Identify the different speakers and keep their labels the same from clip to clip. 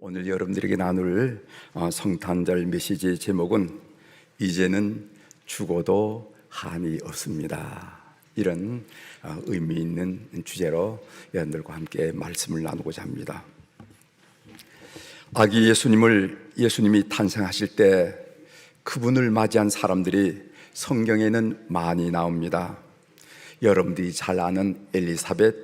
Speaker 1: 오늘 여러분들에게 나눌 성탄절 메시지 제목은 이제는 죽어도 한이 없습니다. 이런 의미 있는 주제로 여러분들과 함께 말씀을 나누고자 합니다. 아기 예수님이 탄생하실 때 그분을 맞이한 사람들이 성경에는 많이 나옵니다. 여러분들이 잘 아는 엘리사벳,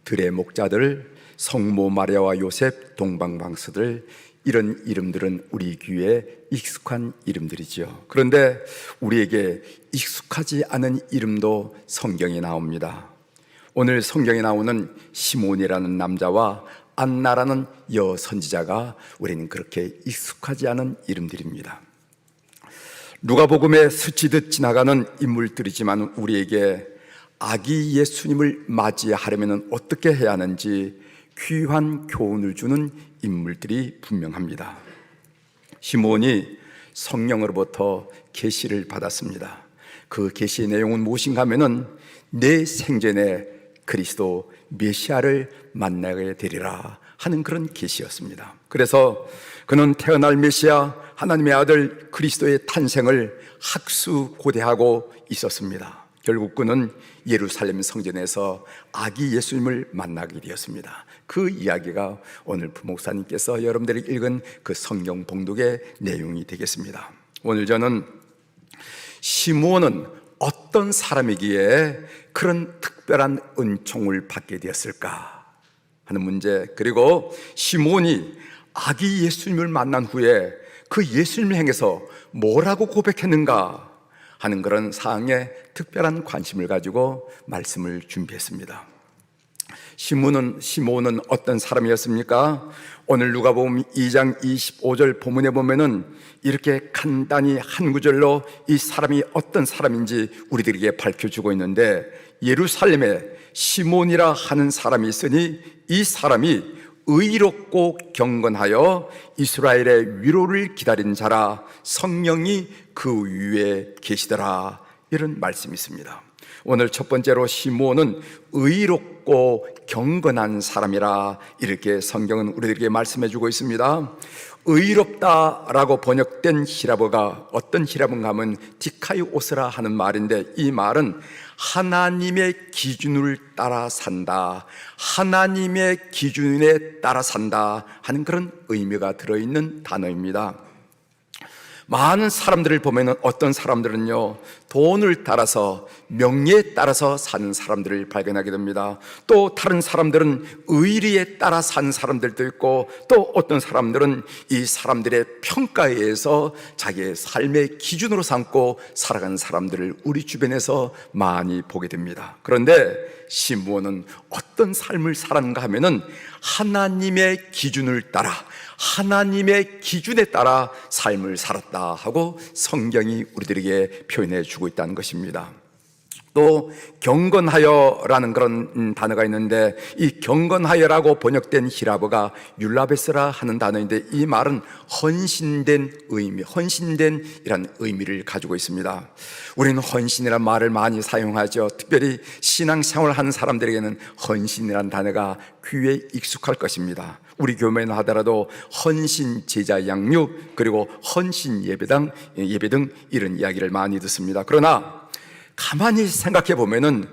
Speaker 1: 들의 목자들, 성모 마리아와 요셉, 동방방스들, 이런 이름들은 우리 귀에 익숙한 이름들이지요. 그런데 우리에게 익숙하지 않은 이름도 성경에 나옵니다. 오늘 성경에 나오는 시몬이라는 남자와 안나라는 여선지자가 우리는 그렇게 익숙하지 않은 이름들입니다. 누가복음에 스치듯 지나가는 인물들이지만 우리에게 아기 예수님을 맞이하려면 어떻게 해야 하는지 귀한 교훈을 주는 인물들이 분명합니다. 시몬이 성령으로부터 계시를 받았습니다. 그 계시의 내용은 무엇인가 하면은 내 생전에 그리스도 메시아를 만나게 되리라 하는 그런 계시였습니다. 그래서 그는 태어날 메시아 하나님의 아들 그리스도의 탄생을 학수고대하고 있었습니다. 결국 그는 예루살렘 성전에서 아기 예수님을 만나게 되었습니다. 그 이야기가 오늘 부목사님께서 여러분들이 읽은 그 성경 봉독의 내용이 되겠습니다. 오늘 저는 시므온은 어떤 사람이기에 그런 특별한 은총을 받게 되었을까 하는 문제, 그리고 시므온이 아기 예수님을 만난 후에 그 예수님을 향해서 뭐라고 고백했는가 하는 그런 사항에 특별한 관심을 가지고 말씀을 준비했습니다. 시므온은 어떤 사람이었습니까? 오늘 누가복음 2장 25절 본문에 보면은 이렇게 간단히 한 구절로 이 사람이 어떤 사람인지 우리들에게 밝혀주고 있는데, 예루살렘에 시몬이라 하는 사람이 있으니 이 사람이 의롭고 경건하여 이스라엘의 위로를 기다린 자라, 성령이 그 위에 계시더라, 이런 말씀이 있습니다. 오늘 첫 번째로 시므온은 의롭고 경건한 사람이라, 이렇게 성경은 우리들에게 말씀해 주고 있습니다. 의롭다라고 번역된 히라보가 어떤 히라보인가 하면 디카이오스라 하는 말인데, 이 말은 하나님의 기준을 따라 산다, 하나님의 기준에 따라 산다 하는 그런 의미가 들어있는 단어입니다. 많은 사람들을 보면 어떤 사람들은요, 돈을 따라서, 명예에 따라서 사는 사람들을 발견하게 됩니다. 또 다른 사람들은 의리에 따라 사는 사람들도 있고, 또 어떤 사람들은 이 사람들의 평가에 의해서 자기의 삶의 기준으로 삼고 살아가는 사람들을 우리 주변에서 많이 보게 됩니다. 그런데 시므온은 어떤 삶을 살았는가 하면은 하나님의 기준을 따라, 하나님의 기준에 따라 삶을 살았다 하고 성경이 우리들에게 표현해 주고 있다는 것입니다. 또 경건하여라는 그런 단어가 있는데, 이 경건하여라고 번역된 히라보가 율라베스라 하는 단어인데, 이 말은 헌신된 의미, 헌신된 이란 의미를 가지고 있습니다. 우리는 헌신이라는 말을 많이 사용하죠. 특별히 신앙생활을 하는 사람들에게는 헌신이라는 단어가 귀에 익숙할 것입니다. 우리 교회는 하더라도 헌신 제자 양육, 그리고 헌신 예배 등 이런 이야기를 많이 듣습니다. 그러나 가만히 생각해 보면은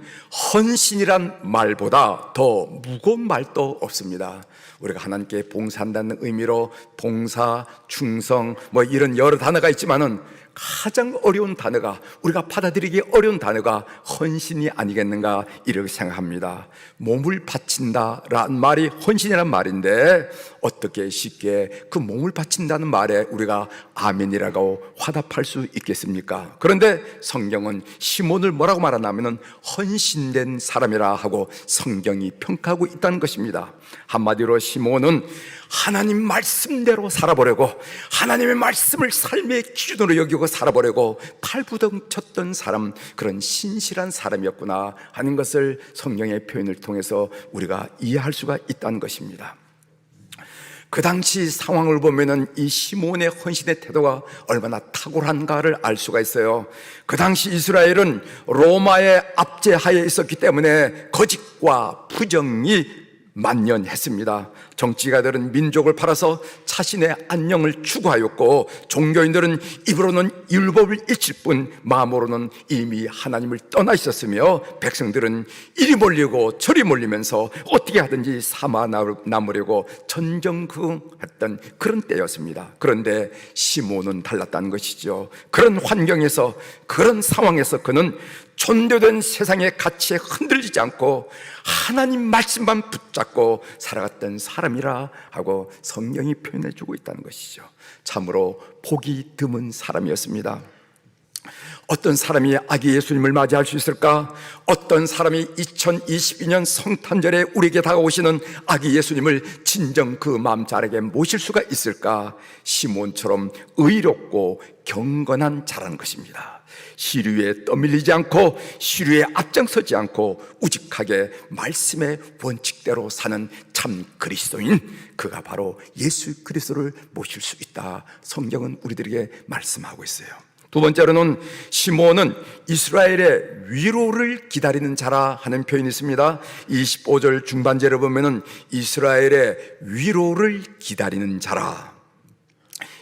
Speaker 1: 헌신이란 말보다 더 무거운 말도 없습니다. 우리가 하나님께 봉사한다는 의미로 봉사, 충성 이런 여러 단어가 있지만은 가장 어려운 단어가, 우리가 받아들이기 어려운 단어가 헌신이 아니겠는가 이렇게 생각합니다. 몸을 바친다라는 말이 헌신이라는 말인데, 어떻게 쉽게 그 몸을 바친다는 말에 우리가 아멘이라고 화답할 수 있겠습니까? 그런데 성경은 시몬을 뭐라고 말하냐면은 헌신된 사람이라 하고 성경이 평가하고 있다는 것입니다. 한마디로 시몬은 하나님 말씀대로 살아보려고, 하나님의 말씀을 삶의 기준으로 여기고 살아보려고 발부둥 쳤던 사람, 그런 신실한 사람이었구나 하는 것을 성경의 표현을 통해서 우리가 이해할 수가 있다는 것입니다. 그 당시 상황을 보면은 이 시몬의 헌신의 태도가 얼마나 탁월한가를 알 수가 있어요. 그 당시 이스라엘은 로마의 압제하에 있었기 때문에 거짓과 부정이 만연했습니다. 정치가들은 민족을 팔아서 자신의 안녕을 추구하였고, 종교인들은 입으로는 율법을 잊힐 뿐 마음으로는 이미 하나님을 떠나 있었으며, 백성들은 이리 몰리고 저리 몰리면서 어떻게 하든지 삼아 남으려고 전전긍긍했던 그런 때였습니다. 그런데 시몬은 달랐다는 것이죠. 그런 환경에서, 그런 상황에서 그는 존재된 세상의 가치에 흔들리지 않고 하나님 말씀만 붙잡고 살아갔던 사람이라 하고 성경이 표현해 주고 있다는 것이죠. 참으로 복이 드문 사람이었습니다. 어떤 사람이 아기 예수님을 맞이할 수 있을까? 어떤 사람이 2022년 성탄절에 우리에게 다가오시는 아기 예수님을 진정 그 마음 자에게 모실 수가 있을까? 시몬처럼 의롭고 경건한 자라는 것입니다. 시류에 떠밀리지 않고 시류에 앞장서지 않고 우직하게 말씀의 원칙대로 사는 참 그리스도인, 그가 바로 예수 그리스도를 모실 수 있다. 성경은 우리들에게 말씀하고 있어요. 두 번째로는 시몬은 이스라엘의 위로를 기다리는 자라 하는 표현이 있습니다. 25절 중반절에 보면은 이스라엘의 위로를 기다리는 자라.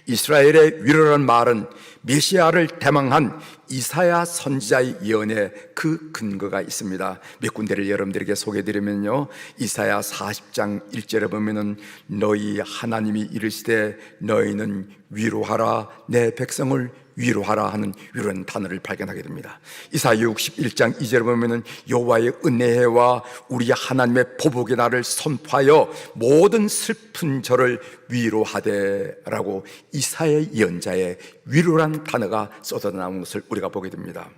Speaker 1: 이스라엘의 위로라는 말은 메시아를 대망한 이사야 선지자의 예언에 그 근거가 있습니다. 몇 군데를 여러분들에게 소개해드리면요, 이사야 40장 1절에 보면은 너희 하나님이 이르시되 너희는 위로하라, 내 백성을 위로하라 하는 위로라는 단어를 발견하게 됩니다. 이사야 61장 2절에 보면은 여호와의 은혜와 우리 하나님의 보복의 날을 선포하여 모든 슬픈 저를 위로하되라고 이사야 예언자의 위로란 단어가 쏟아 나온 것을 우리가 보게 됩니다.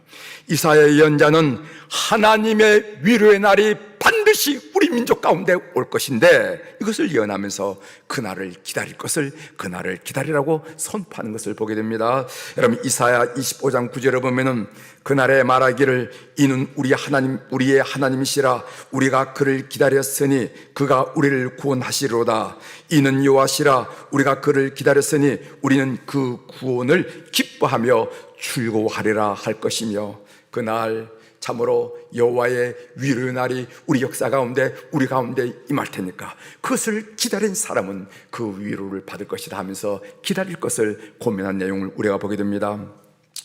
Speaker 1: 이사야 예언자는 하나님의 위로의 날이 반드시 우리 민족 가운데 올 것인데, 이것을 예언하면서 그날을 기다릴 것을, 그날을 기다리라고 선포하는 것을 보게 됩니다. 여러분, 이사야 25장 9절에 보면은 그날에 말하기를 이는 우리의 하나님이시라, 우리가 그를 기다렸으니 그가 우리를 구원하시리로다. 이는 여호와시라, 우리가 그를 기다렸으니 우리는 그 구원을 기뻐하며 즐거워하리라 할 것이며, 그날 참으로 여호와의 위로의 날이 우리 역사 가운데, 우리 가운데 임할 테니까 그것을 기다린 사람은 그 위로를 받을 것이다 하면서 기다릴 것을 고민한 내용을 우리가 보게 됩니다.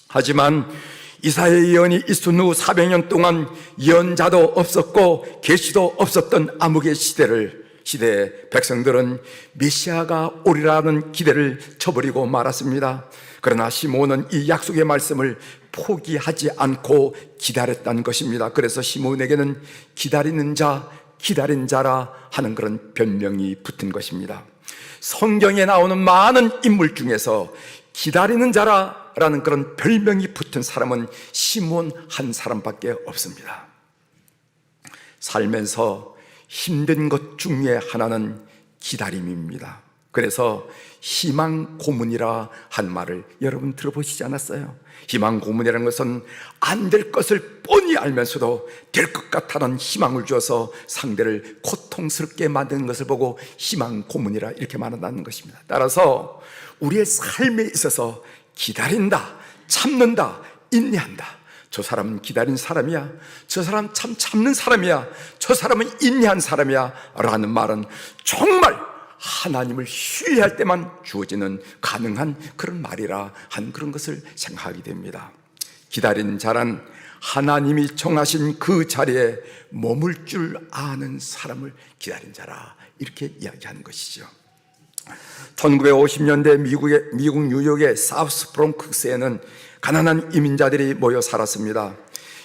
Speaker 1: 하지만 이사야의 예언이 있은 후 400년 동안 예언자도 없었고 계시도 없었던 암흑의 시대에 백성들은 메시아가 오리라는 기대를 저버리고 말았습니다. 그러나 시몬은 이 약속의 말씀을 포기하지 않고 기다렸다는 것입니다. 그래서 시몬에게는 기다리는 자, 기다린 자라 하는 그런 별명이 붙은 것입니다. 성경에 나오는 많은 인물 중에서 기다리는 자라는 그런 별명이 붙은 사람은 시몬 한 사람밖에 없습니다. 살면서 힘든 것 중에 하나는 기다림입니다. 그래서 희망 고문이라 한 말을 여러분 들어보시지 않았어요? 희망 고문이라는 것은 안 될 것을 뻔히 알면서도 될 것 같다는 희망을 주어서 상대를 고통스럽게 만드는 것을 보고 희망 고문이라 이렇게 말한다는 것입니다. 따라서 우리의 삶에 있어서 기다린다, 참는다, 인내한다. 저 사람은 기다린 사람이야, 저 사람 참 참는 사람이야, 저 사람은 인내한 사람이야 라는 말은 정말 하나님을 신뢰할 때만 주어지는 가능한 그런 말이라 한 그런 것을 생각하게 됩니다. 기다린 자란 하나님이 정하신 그 자리에 머물 줄 아는 사람을 기다린 자라 이렇게 이야기하는 것이죠. 1950년대 미국 뉴욕의 사우스 브롱크스에는 가난한 이민자들이 모여 살았습니다.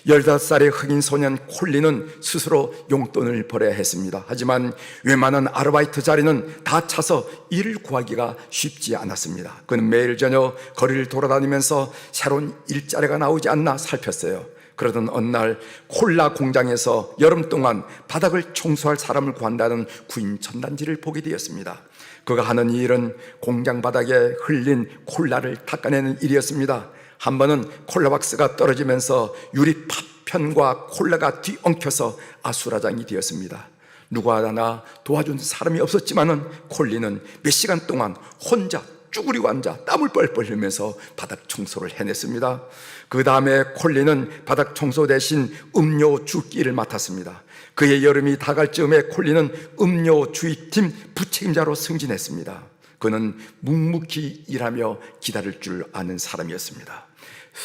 Speaker 1: 15살의 흑인 소년 콜린은 스스로 용돈을 벌어야 했습니다. 하지만 웬만한 아르바이트 자리는 다 차서 일을 구하기가 쉽지 않았습니다. 그는 매일 저녁 거리를 돌아다니면서 새로운 일자리가 나오지 않나 살폈어요. 그러던 어느 날 콜라 공장에서 여름 동안 바닥을 청소할 사람을 구한다는 구인 전단지를 보게 되었습니다. 그가 하는 일은 공장 바닥에 흘린 콜라를 닦아내는 일이었습니다. 한 번은 콜라 박스가 떨어지면서 유리 파편과 콜라가 뒤엉켜서 아수라장이 되었습니다. 누구 하나 도와준 사람이 없었지만은 콜리는 몇 시간 동안 혼자 쭈그리고 앉아 땀을 뻘뻘 흘리면서 바닥 청소를 해냈습니다. 그 다음에 콜린은 바닥 청소 대신 음료 줍기를 맡았습니다. 그의 여름이 다갈 즈음에 콜린은 음료 주입팀 부책임자로 승진했습니다. 그는 묵묵히 일하며 기다릴 줄 아는 사람이었습니다.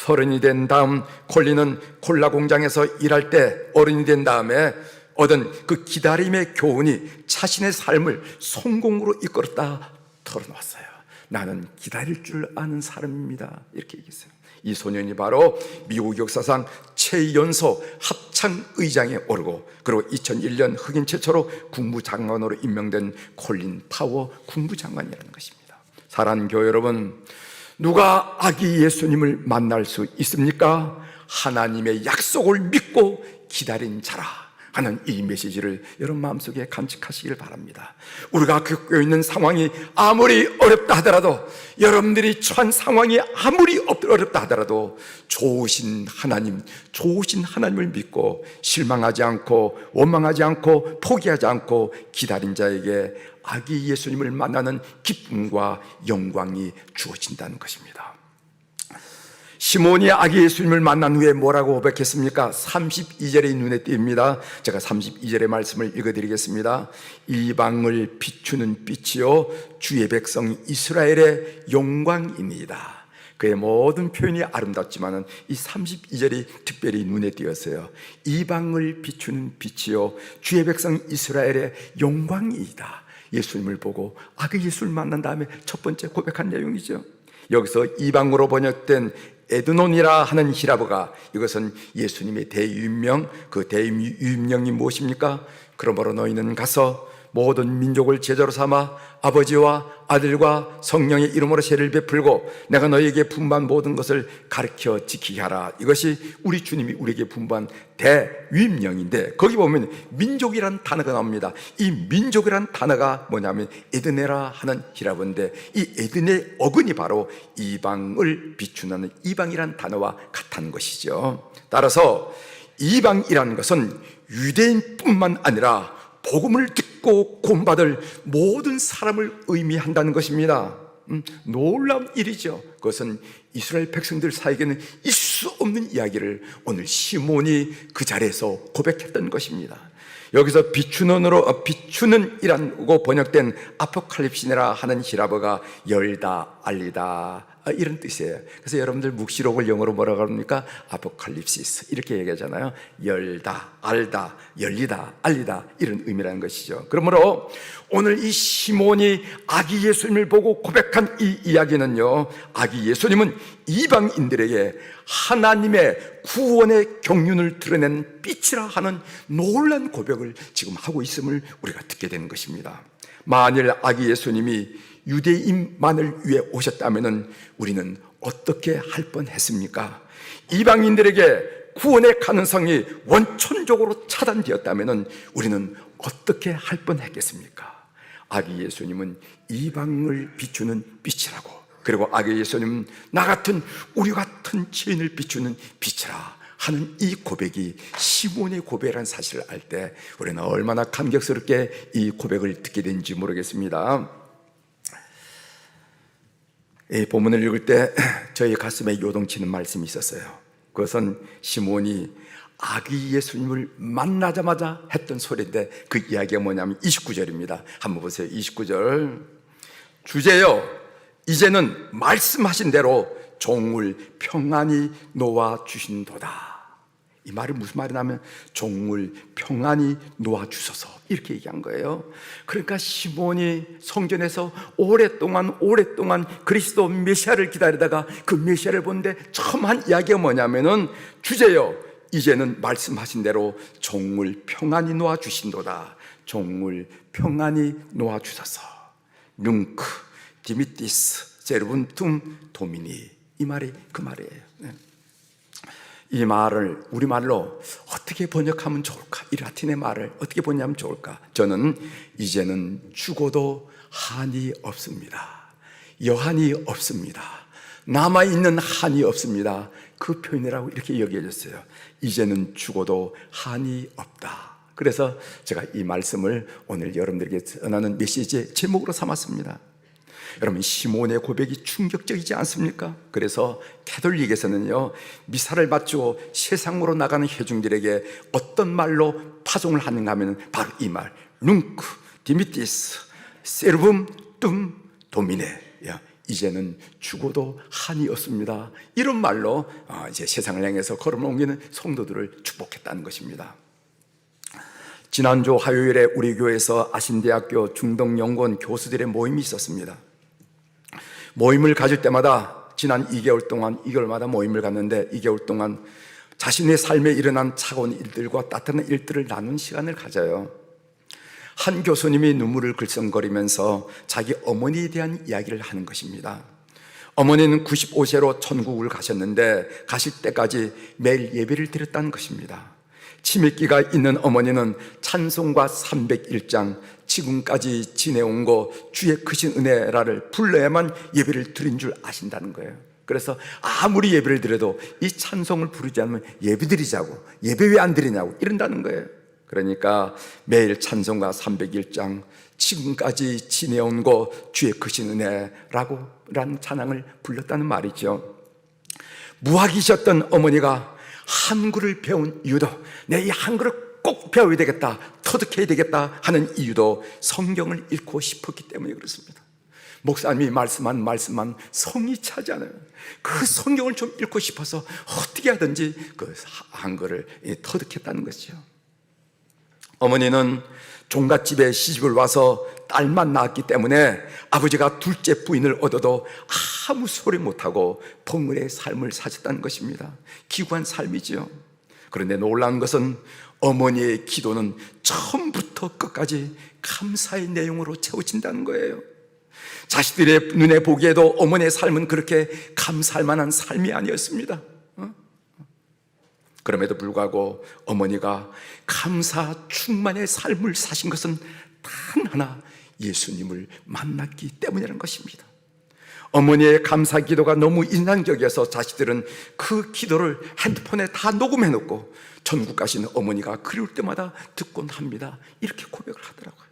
Speaker 1: 30이 된 다음 콜린은 콜라 공장에서 일할 때 어른이 된 다음에 얻은 그 기다림의 교훈이 자신의 삶을 성공으로 이끌었다 털어놓았어요. 나는 기다릴 줄 아는 사람입니다. 이렇게 얘기했어요. 이 소년이 바로 미국 역사상 최연소 합창의장에 오르고 그리고 2001년 흑인 최초로 국무장관으로 임명된 콜린 파워 국무장관이라는 것입니다. 사랑하는 교회 여러분, 누가 아기 예수님을 만날 수 있습니까? 하나님의 약속을 믿고 기다린 자라 하는 이 메시지를 여러분 마음속에 간직하시길 바랍니다. 우리가 겪고 있는 상황이 아무리 어렵다 하더라도, 여러분들이 처한 상황이 아무리 어렵다 하더라도 좋으신 하나님을 믿고 실망하지 않고 원망하지 않고 포기하지 않고 기다린 자에게 아기 예수님을 만나는 기쁨과 영광이 주어진다는 것입니다. 시몬이 아기 예수님을 만난 후에 뭐라고 고백했습니까? 32절의 눈에 띕니다. 제가 32절의 말씀을 읽어드리겠습니다. 이방을 비추는 빛이요 주의 백성 이스라엘의 영광입니다. 그의 모든 표현이 아름답지만 이 32절이 특별히 눈에 띄었어요. 이방을 비추는 빛이요 주의 백성 이스라엘의 영광이다. 예수님을 보고 아기 예수를 만난 다음에 첫 번째 고백한 내용이죠. 여기서 이방으로 번역된 에드논이라 하는 히라브가, 이것은 예수님의 대유임명, 그 대유임명이 무엇입니까? 그러므로 너희는 가서 모든 민족을 제자로 삼아 아버지와 아들과 성령의 이름으로 세례를 베풀고 내가 너희에게 분부한 모든 것을 가르쳐 지키게 하라. 이것이 우리 주님이 우리에게 분부한 대위임령인데, 거기 보면 민족이란 단어가 나옵니다. 이 민족이란 단어가 뭐냐면 에드네라 하는 히라브인데, 이 에드네 어근이 바로 이방을 비추는 이방이란 단어와 같다는 것이죠. 따라서 이방이라는 것은 유대인뿐만 아니라 복음을 듣고 구원받을 모든 사람을 의미한다는 것입니다. 놀라운 일이죠. 그것은 이스라엘 백성들 사이에는 있을 수 없는 이야기를 오늘 시몬이 그 자리에서 고백했던 것입니다. 여기서 비추는이라고 번역된 아포칼립시네라 하는 히라버가 열다, 알리다 이런 뜻이에요. 그래서 여러분들 묵시록을 영어로 뭐라고 합니까? 아포칼립시스 이렇게 얘기하잖아요. 열다, 알다, 열리다, 알리다 이런 의미라는 것이죠. 그러므로 오늘 이 시몬이 아기 예수님을 보고 고백한 이 이야기는요, 아기 예수님은 이방인들에게 하나님의 구원의 경륜을 드러낸 빛이라 하는 놀라운 고백을 지금 하고 있음을 우리가 듣게 되는 것입니다. 만일 아기 예수님이 유대인만을 위해 오셨다면 우리는 어떻게 할 뻔했습니까? 이방인들에게 구원의 가능성이 원천적으로 차단되었다면 우리는 어떻게 할 뻔했겠습니까? 아기 예수님은 이방을 비추는 빛이라고, 그리고 아기 예수님은 나 같은 우리 같은 죄인을 비추는 빛이라 하는 이 고백이 시몬의 고백이라는 사실을 알 때 우리는 얼마나 감격스럽게 이 고백을 듣게 되는지 모르겠습니다. 이 본문을 읽을 때 저희 가슴에 요동치는 말씀이 있었어요. 그것은 시몬이 아기 예수님을 만나자마자 했던 소리인데, 그 이야기가 뭐냐면 29절입니다. 한번 보세요. 29절. 주제여, 이제는 말씀하신 대로 종을 평안히 놓아주신도다. 이 말이 무슨 말이냐면 종을 평안히 놓아주소서 이렇게 얘기한 거예요. 그러니까 시몬이 성전에서 오랫동안 그리스도 메시아를 기다리다가 그 메시아를 보는데 처음 한 이야기가 뭐냐면은, 주제여 이제는 말씀하신 대로 종을 평안히 놓아주신도다. 종을 평안히 놓아주소서. 뭉크 디미티스 제르분툼 도미니, 이 말이 그 말이에요. 이 말을 우리말로 어떻게 번역하면 좋을까? 이 라틴의 말을 어떻게 번역하면 좋을까? 저는 이제는 죽어도 한이 없습니다. 여한이 없습니다. 남아있는 한이 없습니다. 그 표현이라고 이렇게 여겨졌어요. 이제는 죽어도 한이 없다. 그래서 제가 이 말씀을 오늘 여러분들에게 전하는 메시지의 제목으로 삼았습니다. 여러분, 시몬의 고백이 충격적이지 않습니까? 그래서 가톨릭에서는요, 미사를 마치고 세상으로 나가는 회중들에게 어떤 말로 파송을 하는가 하면 바로 이 말, 룽크 디미티스 세르붐 뚱 도미네. 이제는 죽어도 한이 없습니다. 이런 말로 이제 세상을 향해서 걸음 옮기는 성도들을 축복했다는 것입니다. 지난주 화요일에 우리 교회에서 아신대학교 중동연구원 교수들의 모임이 있었습니다. 모임을 가질 때마다 지난 2개월마다 모임을 갔는데 2개월 동안 자신의 삶에 일어난 차가운 일들과 따뜻한 일들을 나눈 시간을 가져요. 한 교수님이 눈물을 글썽거리면서 자기 어머니에 대한 이야기를 하는 것입니다. 어머니는 95세로 천국을 가셨는데 가실 때까지 매일 예배를 드렸다는 것입니다. 치매기가 있는 어머니는 찬송가 301장 지금까지 지내온 거 주의 크신 은혜라를 불러야만 예배를 드린 줄 아신다는 거예요. 그래서 아무리 예배를 드려도 이 찬송을 부르지 않으면 예배 드리자고, 예배 왜 안 드리냐고 이런다는 거예요. 그러니까 매일 찬송가 301장 지금까지 지내온 거 주의 크신 은혜라고 라는 찬양을 불렀다는 말이죠. 무학이셨던 어머니가 한글을 배운 이유도, 내 이 한글을 꼭 배워야 되겠다, 터득해야 되겠다 하는 이유도 성경을 읽고 싶었기 때문에 그렇습니다. 목사님이 말씀한 말씀만 성이 차지 않아요. 그 성경을 좀 읽고 싶어서 어떻게 하든지 그 한글을 터득했다는 것이죠. 어머니는 종갓집에 시집을 와서 딸만 낳았기 때문에 아버지가 둘째 부인을 얻어도 아무 소리 못하고 봉을의 삶을 사셨다는 것입니다. 기구한 삶이지요. 그런데 놀라운 것은 어머니의 기도는 처음부터 끝까지 감사의 내용으로 채워진다는 거예요. 자식들의 눈에 보기에도 어머니의 삶은 그렇게 감사할 만한 삶이 아니었습니다. 그럼에도 불구하고 어머니가 감사 충만의 삶을 사신 것은 단 하나, 예수님을 만났기 때문이라는 것입니다. 어머니의 감사 기도가 너무 인상적이어서 자식들은 그 기도를 핸드폰에 다 녹음해 놓고 전국 가신 어머니가 그리울 때마다 듣곤 합니다. 이렇게 고백을 하더라고요.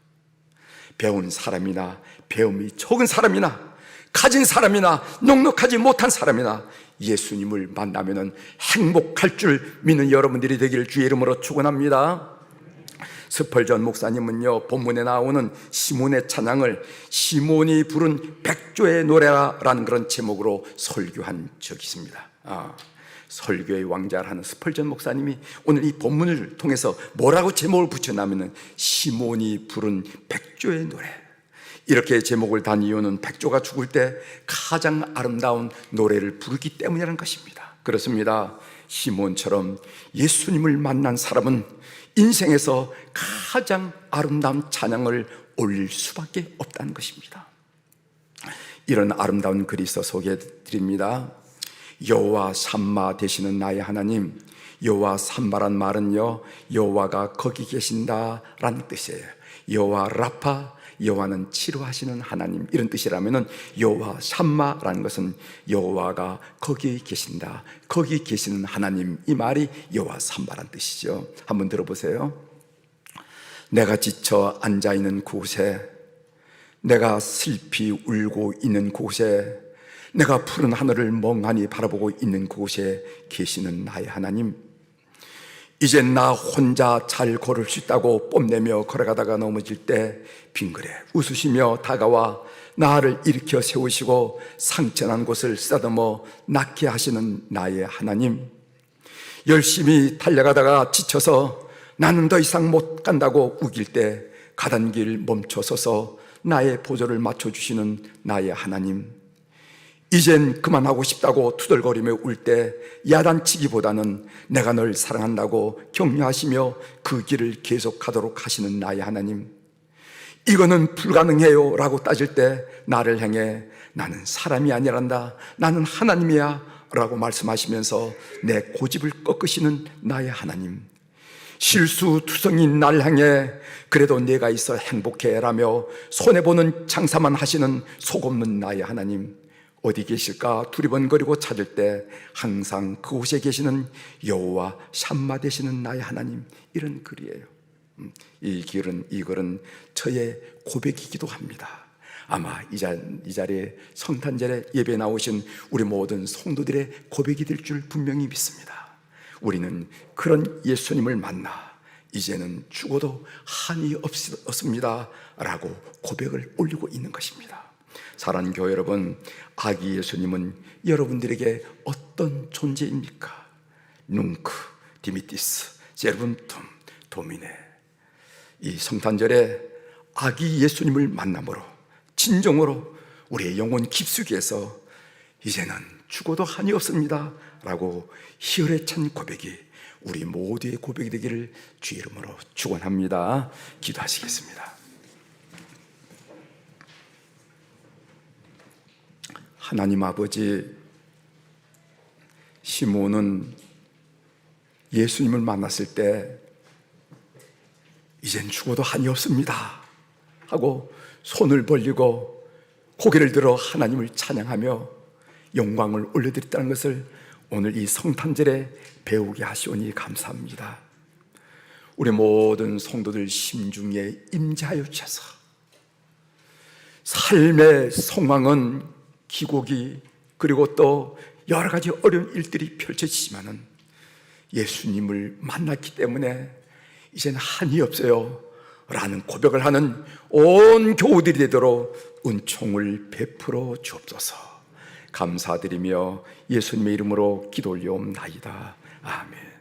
Speaker 1: 배운 사람이나 배움이 적은 사람이나 가진 사람이나 넉넉하지 못한 사람이나 예수님을 만나면 행복할 줄 믿는 여러분들이 되기를 주의 이름으로 축원합니다. 스펄전 목사님은요, 본문에 나오는 시몬의 찬양을 시몬이 부른 백조의 노래라는 그런 제목으로 설교한 적이 있습니다. 설교의 왕자라는 스펄전 목사님이 오늘 이 본문을 통해서 뭐라고 제목을 붙여놨냐면 시몬이 부른 백조의 노래. 이렇게 제목을 단 이유는 백조가 죽을 때 가장 아름다운 노래를 부르기 때문이라는 것입니다. 그렇습니다. 시몬처럼 예수님을 만난 사람은 인생에서 가장 아름다운 찬양을 올릴 수밖에 없다는 것입니다. 이런 아름다운 글이 있어 소개해 드립니다. 여호와 삼마 되시는 나의 하나님. 여호와 삼마란 말은요, 여호와가 거기 계신다라는 뜻이에요. 여호와 라파, 여호와는 치료하시는 하나님, 이런 뜻이라면은 여호와 샴마라는 것은 여호와가 거기 계신다, 거기 계시는 하나님, 이 말이 여호와 샴마란 뜻이죠. 한번 들어보세요. 내가 지쳐 앉아있는 곳에, 내가 슬피 울고 있는 곳에, 내가 푸른 하늘을 멍하니 바라보고 있는 곳에 계시는 나의 하나님, 이젠 나 혼자 잘 걸을 수 있다고 뽐내며 걸어가다가 넘어질 때 빙그레 웃으시며 다가와 나를 일으켜 세우시고 상처난 곳을 쓰다듬어 낫게 하시는 나의 하나님, 열심히 달려가다가 지쳐서 나는 더 이상 못 간다고 우길 때 가던 길 멈춰서서 나의 보조를 맞춰주시는 나의 하나님, 이젠 그만하고 싶다고 투덜거리며 울 때 야단치기보다는 내가 널 사랑한다고 격려하시며 그 길을 계속하도록 하시는 나의 하나님, 이거는 불가능해요 라고 따질 때 나를 향해 나는 사람이 아니란다, 나는 하나님이야 라고 말씀하시면서 내 고집을 꺾으시는 나의 하나님, 실수투성인 나를 향해 그래도 내가 있어 행복해 라며 손해보는 장사만 하시는 속없는 나의 하나님, 어디 계실까 두리번거리고 찾을 때 항상 그곳에 계시는 여호와 샴마 되시는 나의 하나님, 이런 글이에요. 이 글은 저의 고백이기도 합니다. 아마 이 자리에 성탄절에 예배에 나오신 우리 모든 성도들의 고백이 될 줄 분명히 믿습니다. 우리는 그런 예수님을 만나 이제는 죽어도 한이 없습니다 라고 고백을 올리고 있는 것입니다. 사랑하는 교회 여러분, 아기 예수님은 여러분들에게 어떤 존재입니까? 뭉크, 디미티스, 제르분툼, 도미네. 이 성탄절에 아기 예수님을 만남으로 진정으로 우리의 영혼 깊숙이에서 이제는 죽어도 한이 없습니다 라고 희열에 찬 고백이 우리 모두의 고백이 되기를 주 이름으로 축원합니다. 기도하시겠습니다. 하나님 아버지, 시몬은 예수님을 만났을 때 이젠 죽어도 한이 없습니다 하고 손을 벌리고 고개를 들어 하나님을 찬양하며 영광을 올려드렸다는 것을 오늘 이 성탄절에 배우게 하시오니 감사합니다. 우리 모든 성도들 심중에 임재하여 주셔서 삶의 상황은 기곡이 그리고 또 여러 가지 어려운 일들이 펼쳐지지만은 예수님을 만났기 때문에 이제는 한이 없어요 라는 고백을 하는 온 교우들이 되도록 은총을 베풀어 주옵소서. 감사드리며 예수님의 이름으로 기도 올려옵나이다. 아멘.